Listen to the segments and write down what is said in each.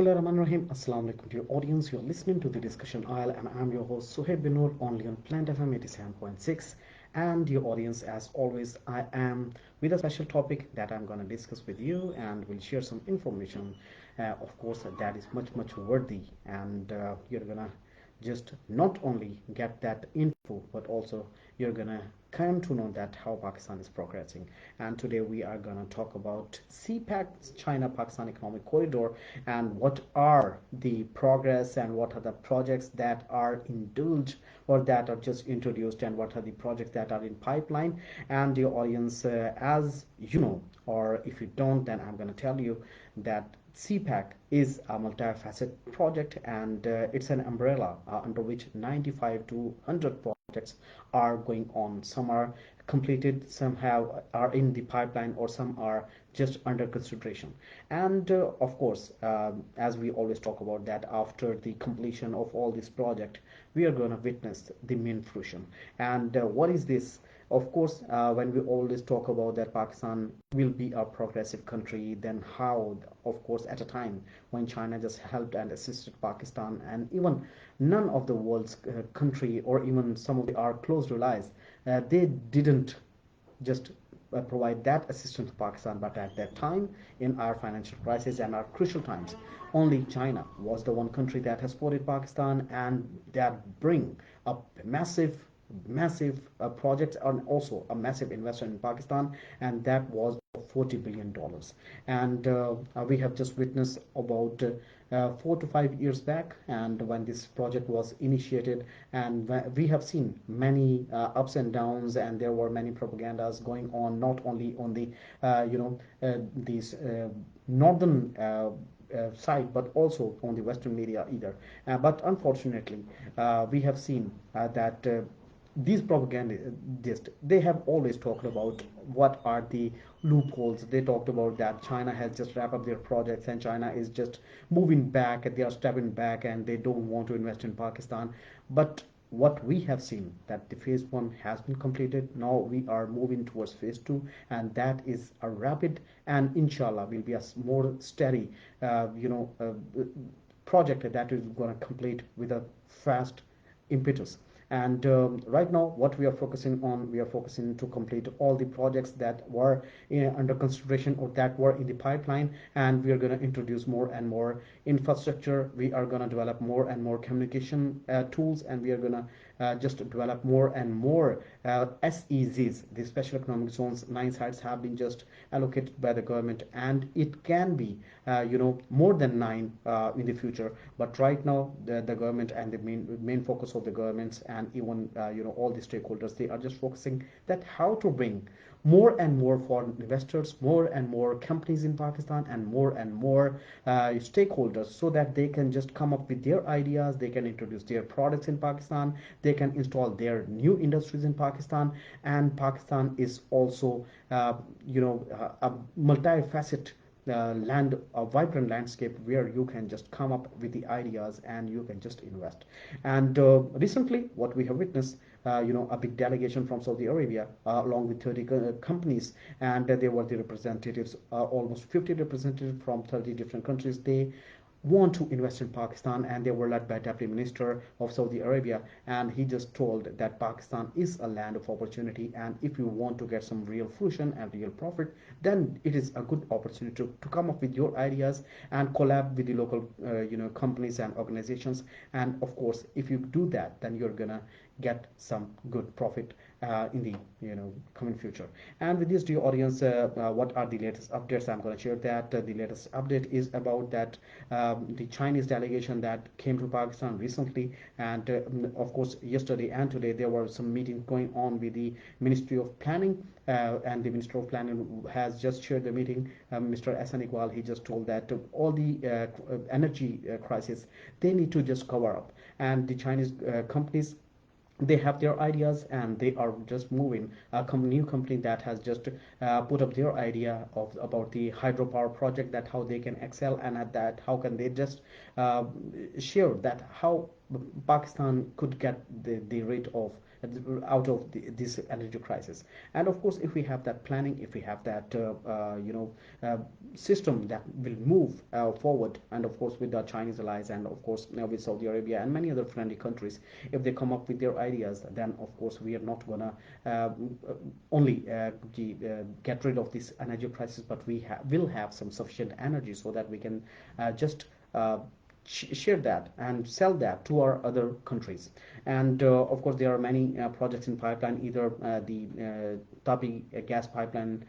Bismillahirrahmanirrahim. Assalamu alaikum to your audience. You're listening to the discussion aisle, and I'm your host Sohaib bin Noor, only on Plant FM 87.6. And your audience, as always, I am with a special topic that I'm going to discuss with you, and we'll share some information. Of course, that is much worthy, and you're gonna just not only get that info, but also you're gonna come to know that how Pakistan is progressing. And today we are gonna talk about CPEC, China Pakistan Economic Corridor, and what are the progress and what are the projects that are indulged or that are just introduced, and what are the projects that are in pipeline. And your audience, as you know, or if you don't, then I'm going to tell you that CPEC is a multifaceted project, and it's an umbrella under which 95 to 100 projects are going on. Some are completed, some are in the pipeline, or some are just under consideration. And of course, as we always talk about, that after the completion of all this project, we are going to witness the main fruition. And what is this? Of course, when we always talk about that Pakistan will be a progressive country, then how, of course, at a time when China just helped and assisted Pakistan, and even none of the world's country, or even some of our close allies, they didn't just provide that assistance to Pakistan. But at that time, in our financial crisis and our crucial times, only China was the one country that has supported Pakistan, and that bring a massive projects, and also a massive investment in Pakistan, and that was $40 billion. And we have just witnessed about 4 to 5 years back, and when this project was initiated, and we have seen many ups and downs, and there were many propagandas going on, not only on the these northern side, but also on the Western media either. But unfortunately, we have seen that these propagandists, they have always talked about what are the loopholes. They talked about that China has just wrapped up their projects, and China is just moving back, and they are stepping back, and they don't want to invest in Pakistan. But what we have seen, that the phase one has been completed. Now we are moving towards phase two, and that is a rapid, and inshallah will be a more steady project that is going to complete with a fast impetus. And right now, what we are focusing on, we are focusing to complete all the projects that were under consideration or that were in the pipeline, and we are going to introduce more and more infrastructure. We are going to develop more and more communication tools, and we are going to just develop more and more SEZs, the special economic zones. 9 sites have been just allocated by the government, and it can be more than 9 in the future. But right now, the government and the main focus of the governments, and even all the stakeholders, they are just focusing that how to bring more and more foreign investors, more and more companies in Pakistan, and more stakeholders, so that they can just come up with their ideas, they can introduce their products in Pakistan, they can install their new industries in Pakistan. And Pakistan is also a multifaceted land, a vibrant landscape where you can just come up with the ideas and you can just invest. And recently, what we have witnessed, a big delegation from Saudi Arabia, along with 30 companies, and they were the representatives, almost 50 representatives from 30 different countries. They want to invest in Pakistan, and they were led by Deputy Minister of Saudi Arabia, and he just told that Pakistan is a land of opportunity, and if you want to get some real fruition and real profit, then it is a good opportunity to come up with your ideas and collab with the local companies and organizations. And of course, if you do that, then you're gonna get some good profit in the coming future. And with this, dear audience, what are the latest updates? I'm going to share that the latest update is about that the Chinese delegation that came to Pakistan recently, and of course yesterday and today there were some meetings going on with the Ministry of Planning, and the Minister of Planning has just shared the meeting. Mr. Ahsan Iqbal, he just told that all the energy crisis, they need to just cover up, and the Chinese companies, they have their ideas, and they are just moving. A new company that has just put up their idea of about the hydropower project, that how they can excel, and at that how can they just share that how Pakistan could get the rate of out of this energy crisis. And of course, if we have that planning, if we have that uh, system that will move forward, and of course with the Chinese allies, and of course with Saudi Arabia and many other friendly countries, if they come up with their ideas, then of course we are not gonna only get rid of this energy crisis, but we will have some sufficient energy so that we can just uh, share that and sell that to our other countries. And of course there are many projects in pipeline, either the Tapi gas pipeline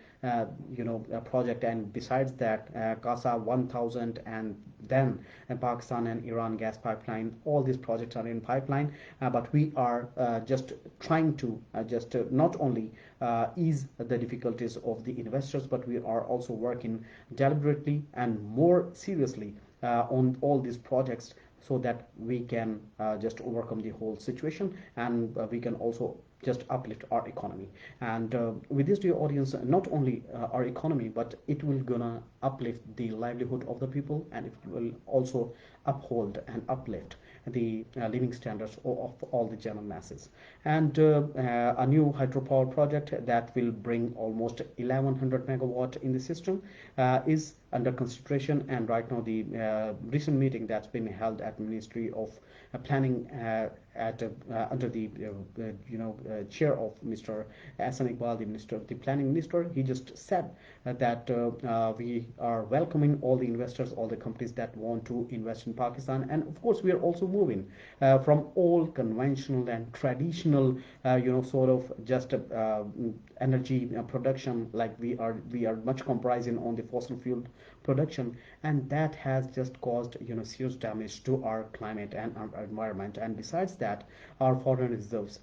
project, and besides that Kasa 1000, and then Pakistan and Iran gas pipeline. All these projects are in pipeline, but we are just trying to just not only ease the difficulties of the investors, but we are also working deliberately and more seriously on all these projects, so that we can just overcome the whole situation, and we can also just uplift our economy. And with this, dear audience, not only our economy, but it will gonna uplift the livelihood of the people, and it will also uphold and uplift the living standards of all the general masses. And a new hydropower project that will bring almost 1100 megawatt in the system is under consideration. And right now the recent meeting that's been held at Ministry of Planning at under the chair of Mr. Hassan Iqbal, the Minister, the Planning Minister, he just said that we are welcoming all the investors, all the companies that want to invest in Pakistan. And of course we are also moving from all conventional and traditional sort of just energy production, like we are much comprising on the fossil fuel production, and that has just caused serious damage to our climate and our environment. And besides that, our foreign reserves,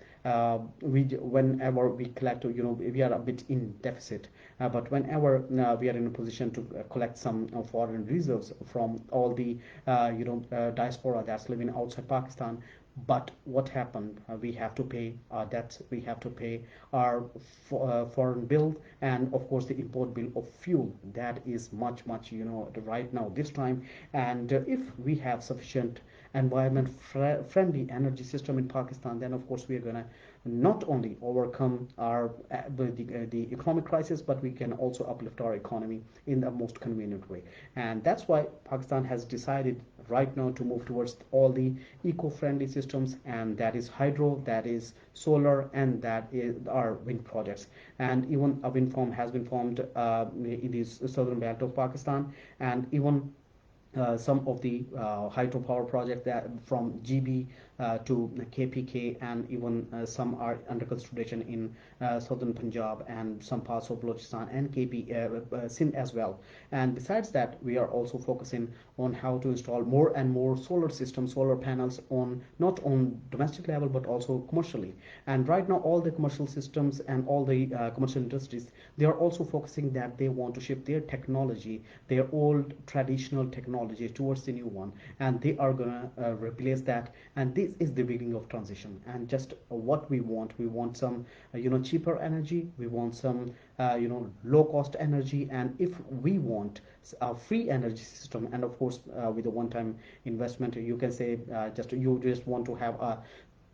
whenever we collect, we are a bit in deficit, but whenever we are in a position to collect some foreign reserves from all the diaspora that's living outside Pakistan. But what happened? We have to pay our debts, we have to pay our foreign bill, and of course the import bill of fuel. That is much, much, right now, this time. And if we have sufficient environment friendly energy system in Pakistan, then of course we are going to not only overcome our the economic crisis, but we can also uplift our economy in the most convenient way. And that's why Pakistan has decided right now to move towards all the eco-friendly systems, and that is hydro, that is solar, and that is our wind projects. And even a wind farm has been formed in the southern belt of Pakistan, and even some of the hydropower projects that from GB to KPK, and even some are under consideration in southern Punjab and some parts of Balochistan and Sindh as well. And besides that, we are also focusing on how to install more and more solar systems, solar panels, on not on domestic level but also commercially. And right now, all the commercial systems and all the commercial industries, they are also focusing that they want to shift their technology, their old traditional technology, towards the new one, and they are gonna replace that. And this is the beginning of transition. And just what we want some cheaper energy, we want some low cost energy, and if we want a free energy system, and of course with a one time investment, you can say you just want to have a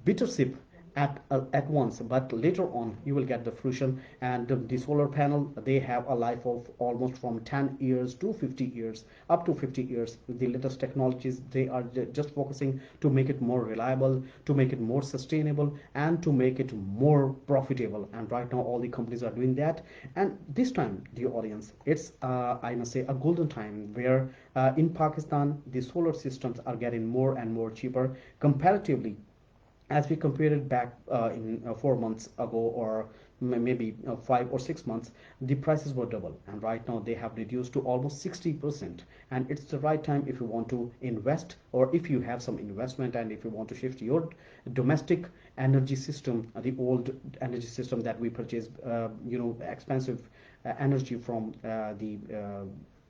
bitter sip at once, but later on you will get the fruition. And the solar panel, they have a life of almost from 10 years to 50 years, up to 50 years. With the latest technologies, they are just focusing to make it more reliable, to make it more sustainable, and to make it more profitable. And right now all the companies are doing that. And this time, dear audience, it's I must say a golden time, where in Pakistan the solar systems are getting more and more cheaper comparatively. As we compared it back in 4 months ago, or maybe 5 or 6 months, the prices were double, and right now they have reduced to almost 60%. And it's the right time, if you want to invest, or if you have some investment, and if you want to shift your domestic energy system, the old energy system that we purchase expensive energy from the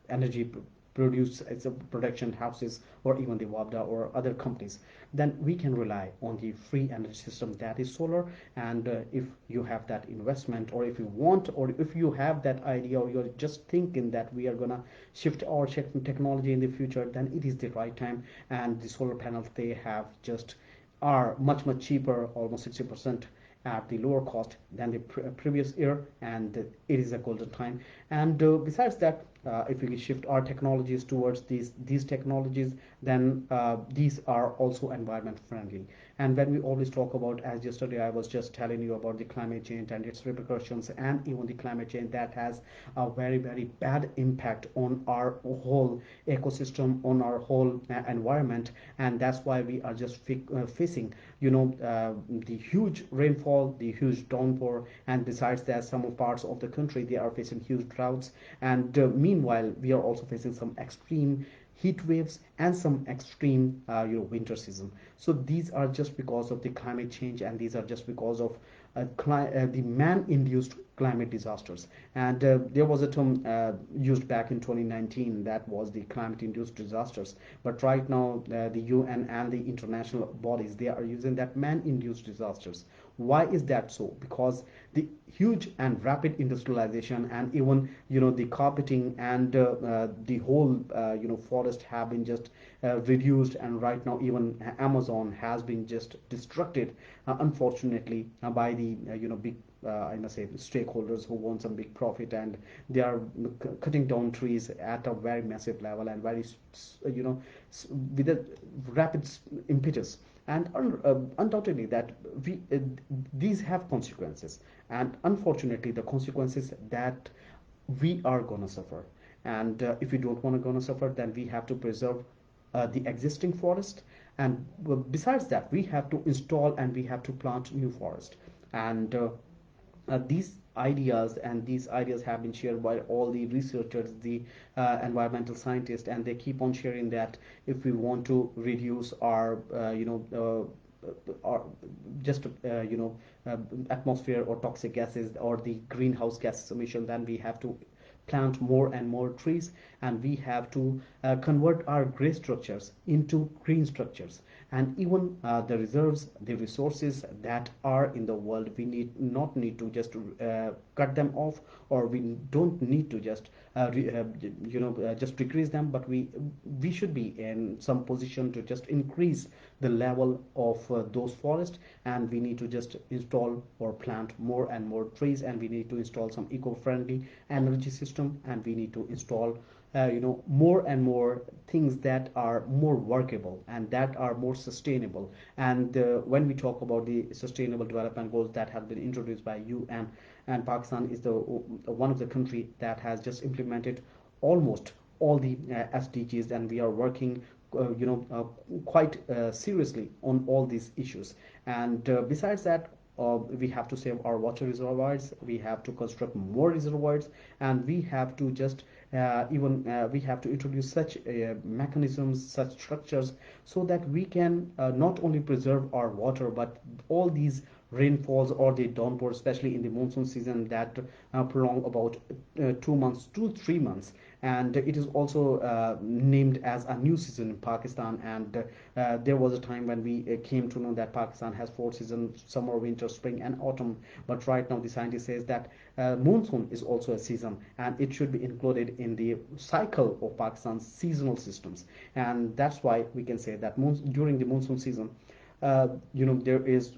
energy produce as a production houses, or even the WABDA or other companies, then we can rely on the free energy system, that is solar. And if you have that investment, or if you want, or if you have that idea, or you're just thinking that we are gonna shift our technology in the future, then it is the right time. And the solar panels, they have just are much cheaper, almost 60%. at the lower cost than the previous year, and it is a golden time. And besides that, if we shift our technologies towards these technologies, then these are also environment friendly. And when we always talk about, as yesterday I was just telling you about the climate change and its repercussions, and even the climate change that has a very bad impact on our whole ecosystem, on our whole environment. And that's why we are just facing, the huge rainfall, the huge downpour. And besides that, some of parts of the country, they are facing huge droughts. And meanwhile, we are also facing some extreme heat waves and some extreme winter season. So these are just because of the climate change, and these are just because of the man-induced climate disasters. And there was a term used back in 2019, that was the climate-induced disasters. But right now, the UN and the international bodies, they are using that man-induced disasters. Why is that so? Because the huge and rapid industrialization, and even the carpeting and the whole forest have been just reduced. And right now, even Amazon has been just destructed, unfortunately, by the big, I must say, stakeholders who want some big profit, and they are cutting down trees at a very massive level, and very with a rapid impetus. And undoubtedly that these have consequences, and unfortunately the consequences that we are going to suffer. And if we don't want to going to suffer, then we have to preserve the existing forest. And besides that, we have to install and we have to plant new forest. And these ideas have been shared by all the researchers, the environmental scientists, and they keep on sharing that if we want to reduce our or just atmosphere or toxic gases or the greenhouse gas emission, then we have to plant more and more trees, and we have to convert our gray structures into green structures. And even the reserves, the resources that are in the world, we not need to just cut them off, or we don't need to just just decrease them, but we should be in some position to just increase the level of those forests. And we need to just install or plant more and more trees, and we need to install some eco-friendly energy system, and we need to install more and more things that are more workable and that are more sustainable. And when we talk about the sustainable development goals that have been introduced by UN, and Pakistan is the one of the country that has just implemented almost all the SDGs, and we are working quite seriously on all these issues. And besides that, we have to save our water reservoirs, we have to construct more reservoirs, and we have to just even we have to introduce such mechanisms, such structures, so that we can not only preserve our water, but all these rainfalls or the downpour, especially in the monsoon season, that prolong about 2 months to 3 months. And it is also named as a new season in Pakistan. And there was a time when we came to know that Pakistan has 4 seasons: summer, winter, spring, and autumn. But right now, the scientist says that monsoon is also a season, and it should be included in the cycle of Pakistan's seasonal systems. And that's why we can say that during the monsoon season, there is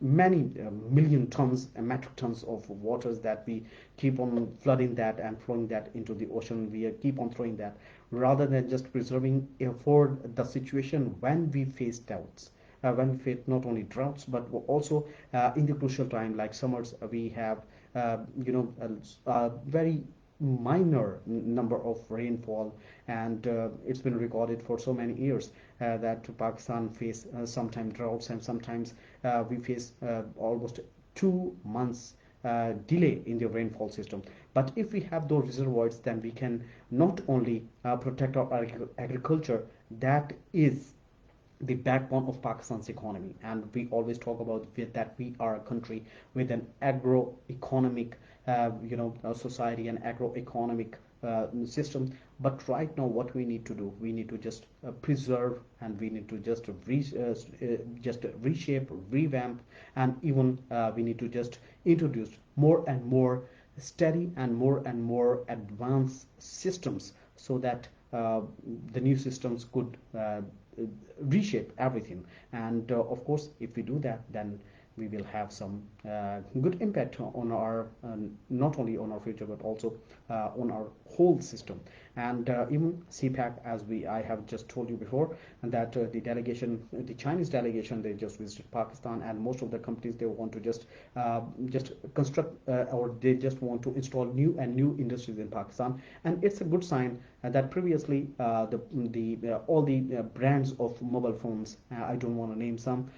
many million tons and metric tons of waters that we keep on flooding that and throwing that into the ocean. We keep on throwing that rather than just preserving for the situation when we face doubts, when we face not only droughts, but also in the crucial time like summers. We have very minor number of rainfall, and it's been recorded for so many years that Pakistan face sometimes droughts, and sometimes we face almost 2 months delay in the rainfall system. But if we have those reservoirs, then we can not only protect our agriculture, that is the backbone of Pakistan's economy. And we always talk about that we are a country with an agro-economic, society and agro-economic system. But right now, what we need to do, we need to just preserve, and we need to just reshape, revamp, and even we need to just introduce more and more steady and more advanced systems, so that the new systems could reshape everything. And of course, if we do that, then we will have some good impact on our not only on our future but also on our whole system. And even CPEC, as I have just told you before, and that the delegation, the Chinese delegation, they just visited Pakistan, and most of the companies, they want to just construct or they just want to install new industries in Pakistan. And it's a good sign that previously the all the brands of mobile phones, I don't want to name some,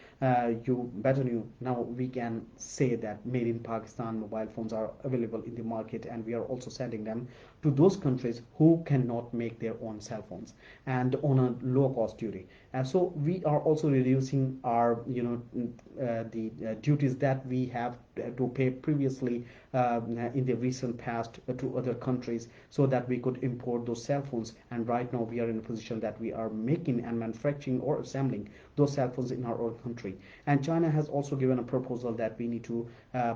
you better knew. Now we can say that made in Pakistan mobile phones are available in the market, and we are also sending them to those countries who cannot make their own cell phones and on a low cost duty. And so we are also reducing our the duties that we have to pay previously in the recent past to other countries, so that we could import those cell phones. And right now we are in a position that we are making and manufacturing or assembling those cell phones in our own country. And China has also given a proposal that we need to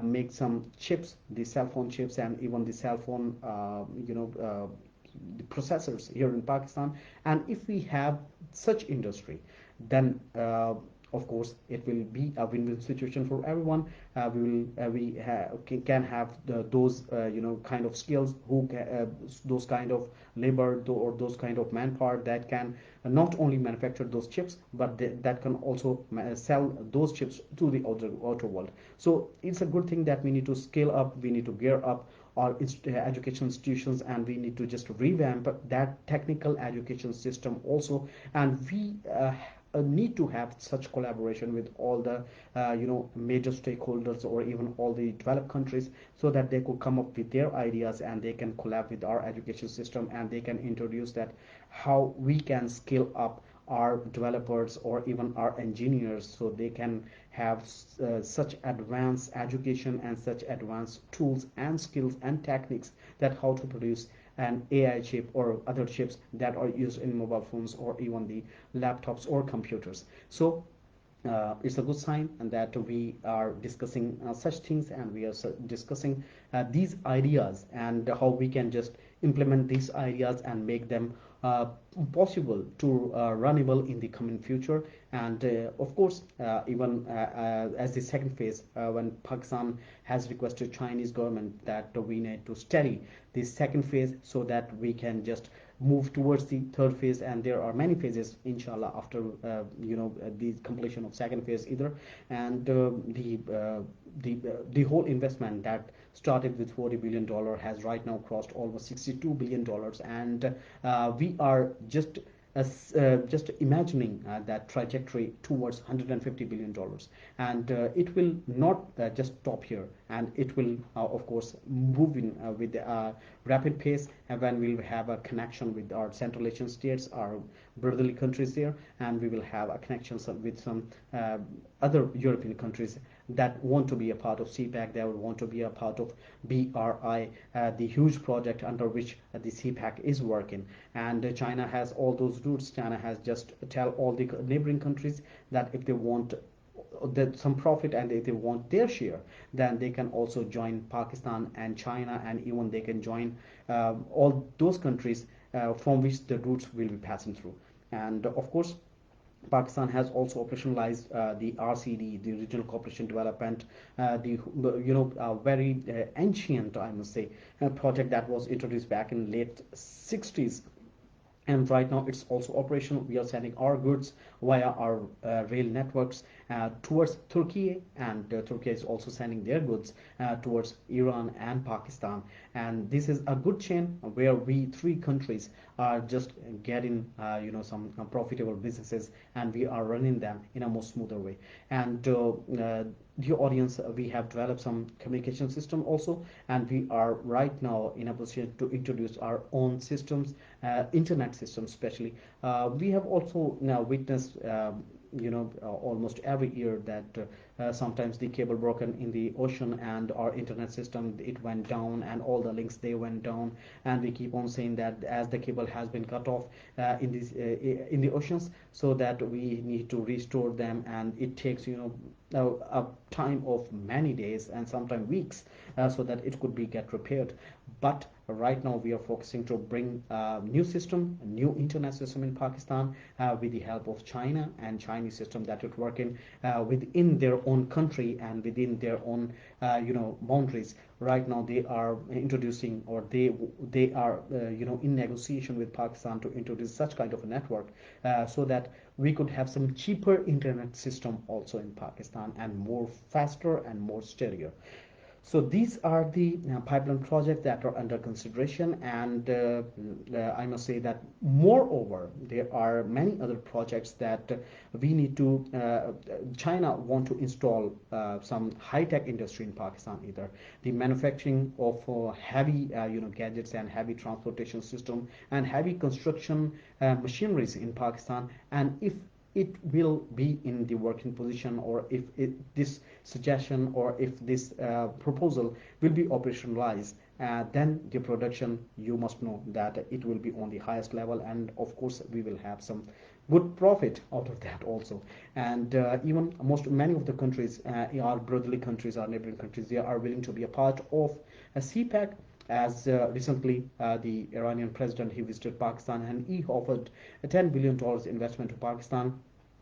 make some chips, the cell phone chips, and even the cell phone the processors here in Pakistan. And if we have such industry, then of course it will be a win-win situation for everyone. We can have those kind of skills, those kind of labor, or those kind of manpower that can not only manufacture those chips, but that can also sell those chips to the outer world. So it's a good thing that we need to scale up, we need to gear up our education institutions, and we need to just revamp that technical education system also. And we need to have such collaboration with all the major stakeholders, or even all the developed countries, so that they could come up with their ideas and they can collab with our education system, and they can introduce that how we can scale up our developers or even our engineers, so they can have such advanced education and such advanced tools and skills and techniques, that how to produce an AI chip or other chips that are used in mobile phones or even the laptops or computers. So it's a good sign, and that we are discussing such things, and we are discussing these ideas, and how we can just implement these ideas and make them possible to runnable in the coming future. And of course, even as the second phase, when Pakistan has requested Chinese government that we need to study this second phase, so that we can just move towards the third phase. And there are many phases, inshallah, after the completion of second phase either. And the whole investment that started with $40 billion has right now crossed almost $62 billion. And we are just imagining that trajectory towards $150 billion. And it will not just stop here, and it will of course move in with rapid pace. And when we will have a connection with our Central Asian states, our brotherly countries there, and we will have a connection with some other European countries that want to be a part of CPEC. They would want to be a part of BRI, the huge project under which the CPEC is working. And China has all those routes. China has just tell all the neighboring countries that if they want some profit and if they want their share, then they can also join Pakistan and China, and even they can join all those countries from which the routes will be passing through. And of course, Pakistan has also operationalized the RCD, the Regional Cooperation Development, the very ancient, I must say, project that was introduced back in late 60s. And right now it's also operational. We are sending our goods via our rail networks towards Turkey, and Turkey is also sending their goods towards Iran and Pakistan. And this is a good chain where we three countries are just getting some profitable businesses, and we are running them in a more smoother way. And dear audience, we have developed some communication system also, and we are right now in a position to introduce our own systems, internet systems especially. We have also now witnessed almost every year that sometimes the cable broken in the ocean, and our internet system, it went down, and all the links, they went down. And we keep on saying that as the cable has been cut off in the oceans, so that we need to restore them, and it takes a time of many days and sometimes weeks, so that it could be get repaired. But Right now, we are focusing to bring a new system, a new internet system in Pakistan with the help of China and Chinese system that would work in within their own country and within their own boundaries. Right now, they are introducing, or they are in negotiation with Pakistan to introduce such kind of a network so that we could have some cheaper internet system also in Pakistan and more faster and more steadier. So these are the pipeline projects that are under consideration, and I must say that moreover, there are many other projects that we need to. China want to install some high-tech industry in Pakistan, either the manufacturing of heavy, gadgets and heavy transportation system and heavy construction machineries in Pakistan, and if it will be in the working position, or if this suggestion or if this proposal will be operationalized, then the production, you must know that it will be on the highest level, and of course we will have some good profit out of that also. And even many of the countries, our brotherly countries, our neighboring countries, they are willing to be a part of a CPEC. As recently the Iranian president, he visited Pakistan and he offered a $10 billion investment to Pakistan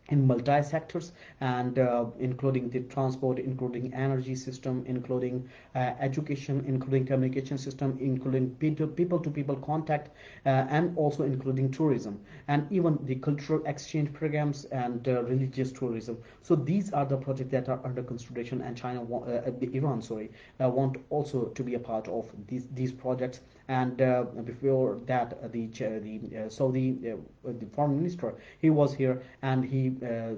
in multi sectors, and including the transport, including energy system, including education, including communication system, including people to people contact, and also including tourism, and even the cultural exchange programs and religious tourism. So these are the projects that are under consideration, and Iran, sorry, want also to be a part of these projects. And before that, Saudi the foreign minister, he was here, and he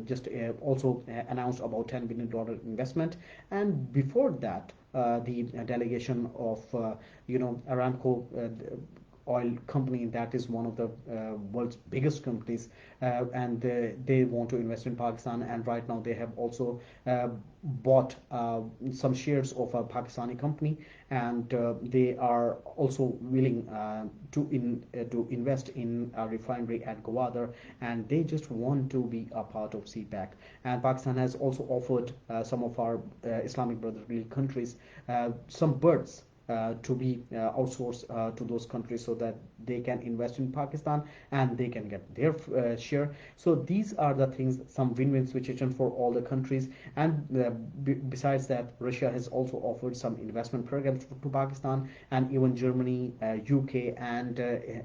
just also announced about $10 billion investment. And before that, the delegation of Aramco oil company, that is one of the world's biggest companies, and they want to invest in Pakistan, and right now they have also bought some shares of a Pakistani company, and they are also willing to invest in a refinery at Gwadar, and they just want to be a part of CPEC. And Pakistan has also offered some of our Islamic brotherly countries some birds to be outsourced to those countries, so that they can invest in Pakistan and they can get their share. So these are the things, some win-win situation for all the countries. And besides that, Russia has also offered some investment programs to Pakistan, and even Germany, UK, and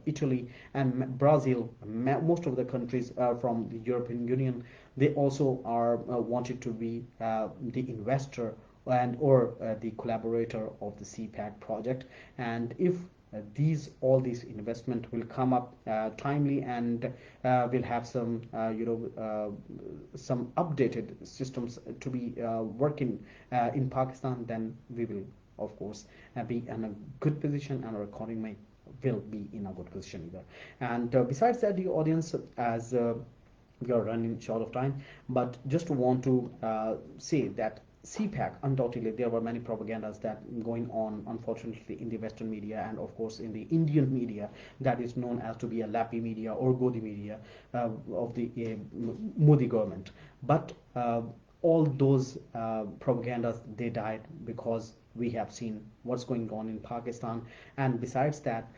Italy, and Brazil. Most of the countries from the European Union, they also are wanted to be the investor and or the collaborator of the CPEC project. And if all these investment will come up timely, and will have some some updated systems to be working in Pakistan, then we will of course be in a good position, and our economy will be in a good position either. And besides that, the audience, as we are running short of time, but just want to say that CPEC, undoubtedly, there were many propagandas that going on, unfortunately, in the Western media, and of course in the Indian media, that is known as to be a Lappy media or Godi media of the Modi government. But all those propagandas, they died, because we have seen what's going on in Pakistan. And besides that,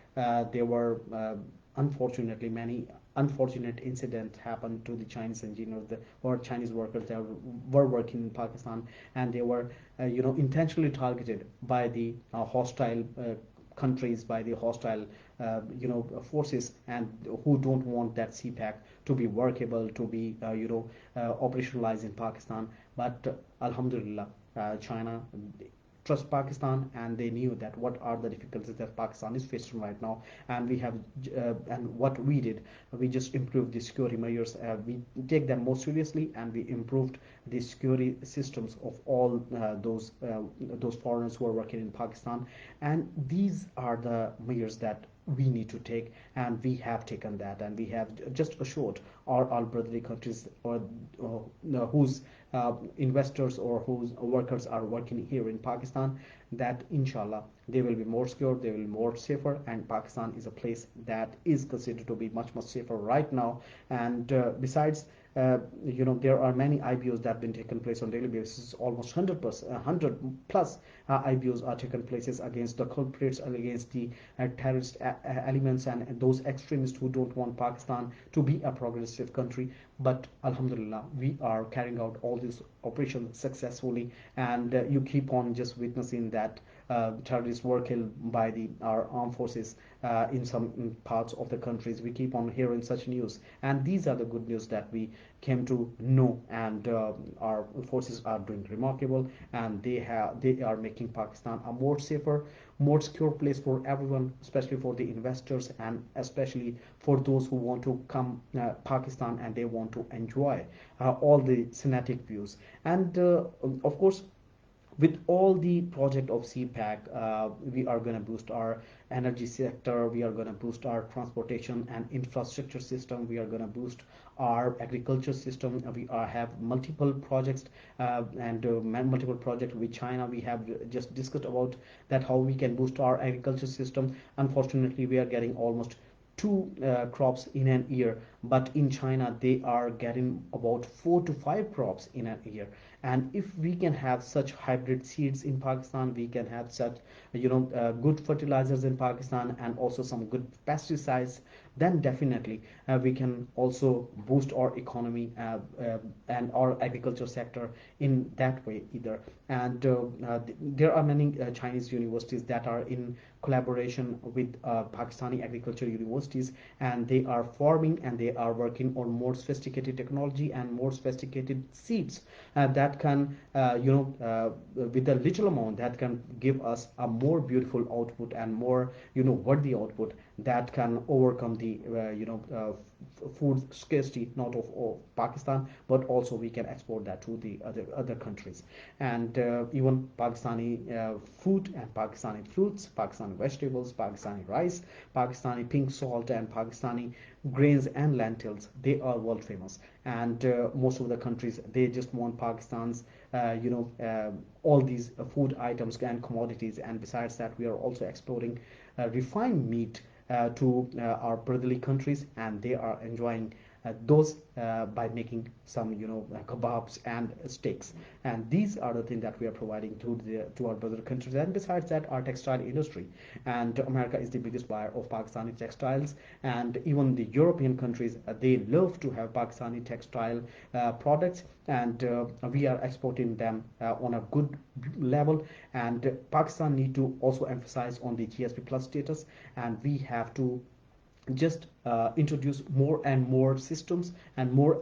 there were unfortunately many unfortunate incident happened to the Chinese engineers or Chinese workers that were working in Pakistan, and they were intentionally targeted by the hostile countries, by the hostile forces, and who don't want that CPEC to be workable, to be operationalized in Pakistan. But Alhamdulillah, China trust Pakistan, and they knew that what are the difficulties that Pakistan is facing right now. And we have and what we did, we just improved the security measures. We take them more seriously, and we improved the security systems of all those foreigners who are working in Pakistan. And these are the measures that we need to take, and we have taken that, and we have just assured our brotherly countries, or whose investors or whose workers are working here in Pakistan, that inshallah they will be more secure, they will be more safer, and Pakistan is a place that is considered to be much safer right now. And besides, there are many IBOs that have been taken place on daily basis. Almost 100%, 100 plus IBOs are taken places against the culprits, against the terrorist elements and those extremists who don't want Pakistan to be a progressive country. But Alhamdulillah, we are carrying out all these operations successfully, and you keep on just witnessing that terrorists were killed by our armed forces in some parts of the countries. We keep on hearing such news, and these are the good news that we came to know. And our forces are doing remarkable, and they are making Pakistan a more safer, more secure place for everyone, especially for the investors, and especially for those who want to come Pakistan and they want to enjoy all the scenic views. And of course, with all the project of CPEC, we are going to boost our energy sector, we are going to boost our transportation and infrastructure system, we are going to boost our agriculture system. We have multiple projects and multiple projects with China. We have just discussed about that how we can boost our agriculture system. Unfortunately, we are getting almost two crops in an year, but in China they are getting about 4 to 5 crops in a year. And if we can have such hybrid seeds in Pakistan, we can have such good fertilizers in Pakistan, and also some good pesticides, then definitely we can also boost our economy and our agriculture sector in that way either. And there are many Chinese universities that are in collaboration with Pakistani agriculture universities, and they are forming and they are working on more sophisticated technology and more sophisticated seeds that can with a little amount that can give us a more beautiful output and more worthy output that can overcome the food scarcity, not of Pakistan, but also we can export that to the other countries. And even Pakistani food and Pakistani fruits, Pakistani vegetables, Pakistani rice, Pakistani pink salt, and Pakistani grains and lentils, they are world famous. And most of the countries, they just want Pakistan's all these food items and commodities. And besides that, we are also exporting refined meat to our brotherly countries, and they are enjoying those by making some kebabs and steaks. And these are the things that we are providing to our brother countries. And besides that, our textile industry, and America is the biggest buyer of Pakistani textiles, and even the European countries, they love to have Pakistani textile products, and we are exporting them on a good level. And Pakistan need to also emphasize on the GSP plus status, and we have to just introduce more and more systems and more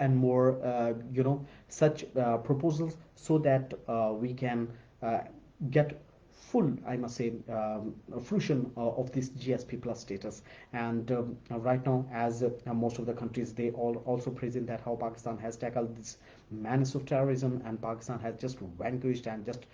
such proposals, so that we can get full, I must say, fruition of this GSP plus status. And right now, as most of the countries, they all also present that how Pakistan has tackled this menace of terrorism, and Pakistan has just vanquished and just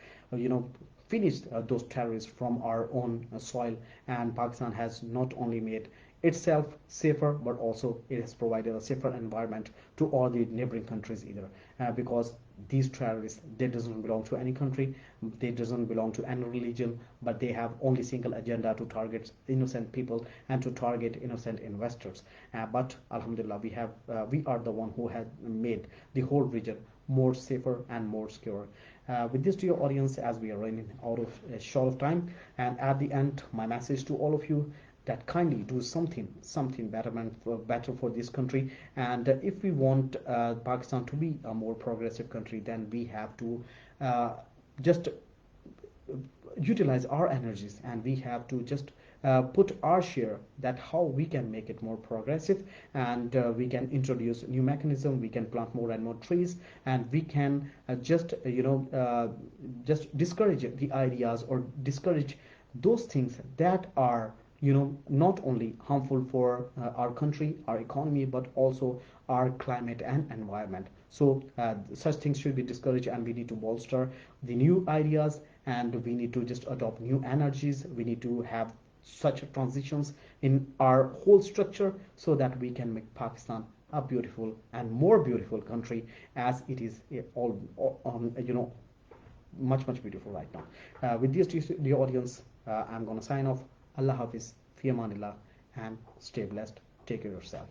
finished those terrorists from our own soil. And Pakistan has not only made itself safer, but also it has provided a safer environment to all the neighboring countries either, because these terrorists, they doesn't belong to any country, they doesn't belong to any religion, but they have only single agenda to target innocent people and to target innocent investors. But Alhamdulillah, we are the one who has made the whole region more safer and more secure. With this, to your audience, as we are running out of a short of time, and at the end, my message to all of you, that kindly do something better for this country. And if we want Pakistan to be a more progressive country, then we have to just utilize our energies, and we have to just put our share, that how we can make it more progressive. And we can introduce new mechanism, we can plant more and more trees, and we can just discourage the ideas, or discourage those things that are not only harmful for our country, our economy, but also our climate and environment. So such things should be discouraged, and we need to bolster the new ideas, and we need to just adopt new energies. We need to have such transitions in our whole structure, so that we can make Pakistan a beautiful and more beautiful country, as it is all much beautiful right now. With this, dear audience, I'm gonna sign off. Allah Hafiz, fi amanillah, and stay blessed. Take care of yourself.